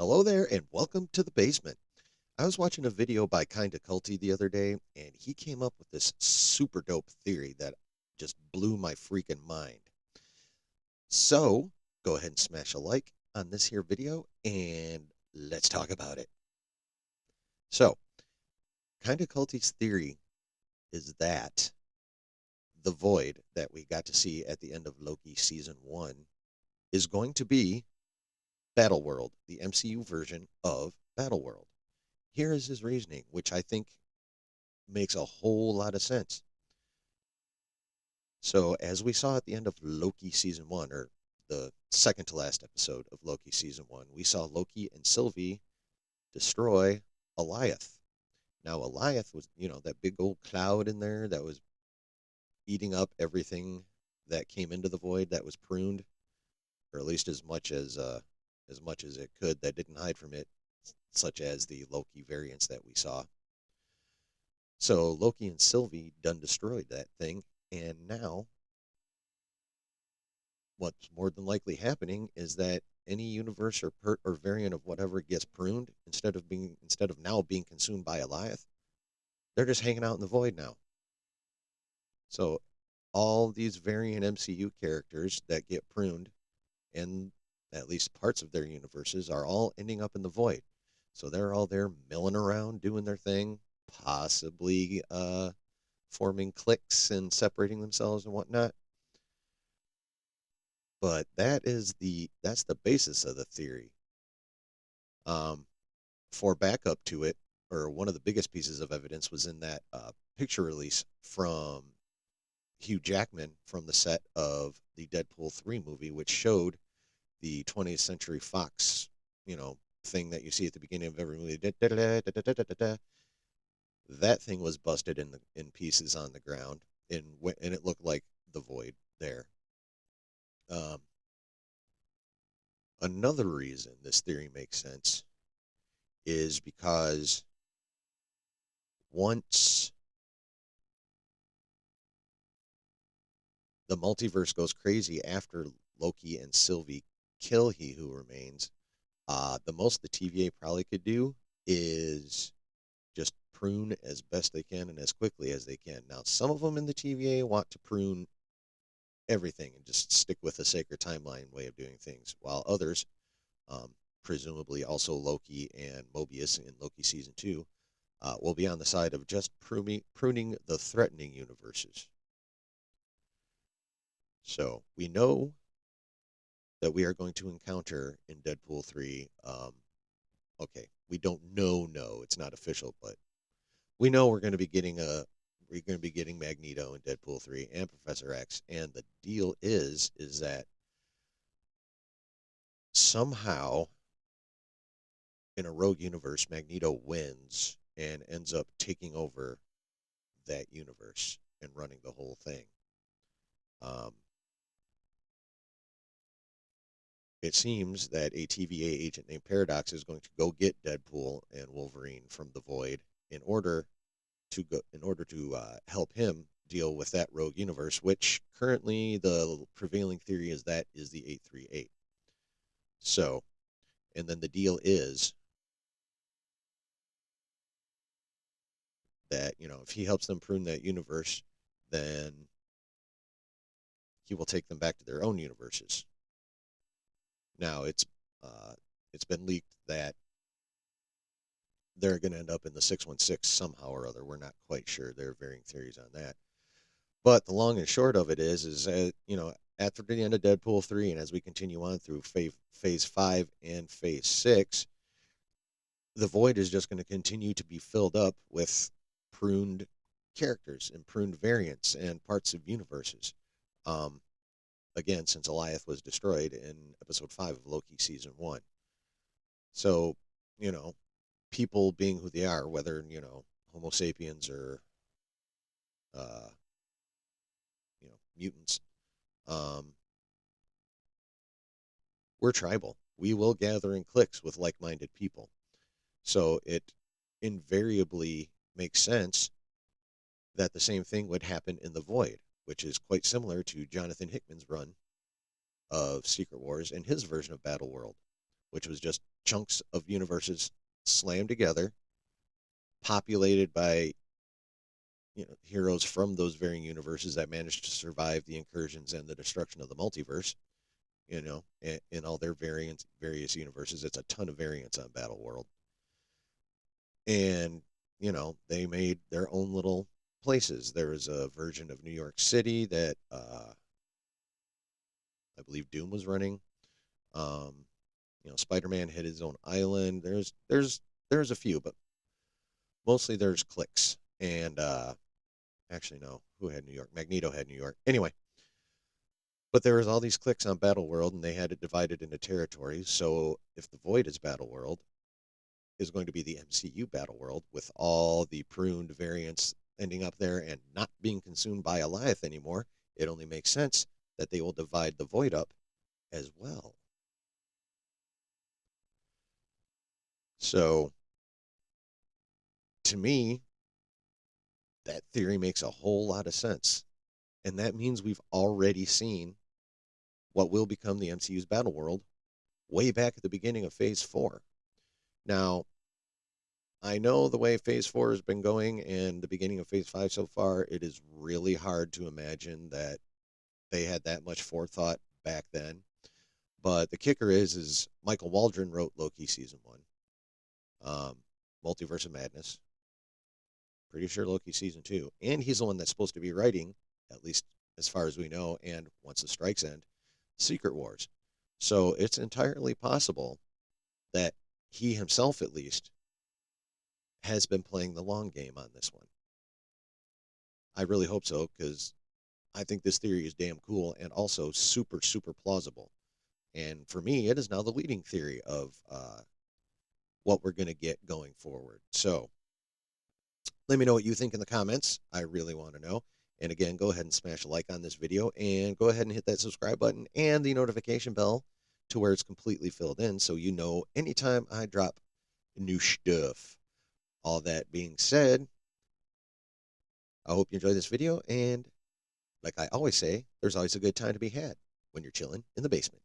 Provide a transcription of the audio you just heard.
Hello there, and welcome to the basement. I was watching a video by Kinda Culty the other day, and he came up with this super dope theory that just blew my freaking mind. So, go ahead and smash a like on this here video, and let's talk about it. So, Kinda Culty's theory is that the void that we got to see at the end of Loki season 1 is going to be Battleworld, the MCU version of Battleworld. Here is his reasoning, which I think makes a whole lot of sense. So, as we saw at the end of Loki season 1, or the second to last episode of Loki season 1, we saw Loki and Sylvie destroy Eliath. Now, Eliath was, that big old cloud in there that was eating up everything that came into the void that was pruned, or at least as much as it could that didn't hide from it, such as the Loki variants that we saw. So Loki and Sylvie done destroyed that thing, and now what's more than likely happening is that any universe or variant of whatever gets pruned instead of now being consumed by Eliath, they're just hanging out in the void now. So all these variant MCU characters that get pruned and at least parts of their universes are all ending up in the void. So they're all there milling around doing their thing, possibly forming cliques and separating themselves and whatnot. But that's the basis of the theory. Um, for backup to it, or one of the biggest pieces of evidence was in that picture release from Hugh Jackman from the set of the Deadpool 3 movie, which showed the 20th Century Fox, thing that you see at the beginning of every movie. That thing was busted in pieces on the ground, and it looked like the void there. Um, Another reason this theory makes sense is because once the multiverse goes crazy after Loki and Sylvie kill He Who Remains, the most the TVA probably could do is just prune as best they can and as quickly as they can. Now, some of them in the TVA want to prune everything and just stick with the sacred timeline way of doing things, while others, presumably also Loki and Mobius in Loki season 2, will be on the side of just pruning the threatening universes. So we know that we are going to encounter in Deadpool 3. Okay, we don't know, no, it's not official, but we know we're going to be getting Magneto in Deadpool 3 and Professor X, and the deal is that somehow in a rogue universe, Magneto wins and ends up taking over that universe and running the whole thing. Um, it seems that a TVA agent named Paradox is going to go get Deadpool and Wolverine from the Void in order to help him deal with that rogue universe, which currently the prevailing theory is that is the 838. So, and then the deal is that if he helps them prune that universe, then he will take them back to their own universes. Now it's been leaked that they're going to end up in the 616 somehow or other. We're not quite sure. There are varying theories on that. But the long and short of it is after the end of Deadpool 3 and as we continue on through phase 5 and phase 6, the void is just going to continue to be filled up with pruned characters and pruned variants and parts of universes. Um, again, since Eliath was destroyed in episode 5 of Loki season 1. So, you know, people being who they are, whether, Homo sapiens or, uh, mutants, um, we're tribal. We will gather in cliques with like minded people. So it invariably makes sense that the same thing would happen in the Void, which is quite similar to Jonathan Hickman's run of Secret Wars and his version of Battle World, which was just chunks of universes slammed together, populated by heroes from those varying universes that managed to survive the incursions and the destruction of the multiverse. In all their various universes, it's a ton of variants on Battleworld, and they made their own little places. There was a version of New York City that I believe Doom was running. Um, Spider-Man had his own island. There's a few, but mostly there's cliques. And actually, no, who had New York? Magneto had New York. Anyway, but there was all these cliques on Battleworld, and they had it divided into territories. So if the Void is Battleworld, is going to be the MCU Battleworld with all the pruned variants ending up there and not being consumed by Alioth anymore, it only makes sense that they will divide the Void up as well. So, to me, that theory makes a whole lot of sense. And that means we've already seen what will become the MCU's Battleworld way back at the beginning of Phase 4. Now, I know the way Phase 4 has been going and the beginning of Phase 5 so far, it is really hard to imagine that they had that much forethought back then. But the kicker is Michael Waldron wrote Loki Season 1, Multiverse of Madness, pretty sure Loki Season 2, and he's the one that's supposed to be writing, at least as far as we know, and once the strikes end, Secret Wars. So it's entirely possible that he himself, at least, has been playing the long game on this one. I really hope so, because I think this theory is damn cool and also super, super plausible. And for me, it is now the leading theory of what we're going to get going forward. So let me know what you think in the comments. I really want to know. And again, go ahead and smash a like on this video and go ahead and hit that subscribe button and the notification bell to where it's completely filled in so you know anytime I drop new stuff. All that being said, I hope you enjoyed this video, and like I always say, there's always a good time to be had when you're chilling in the basement.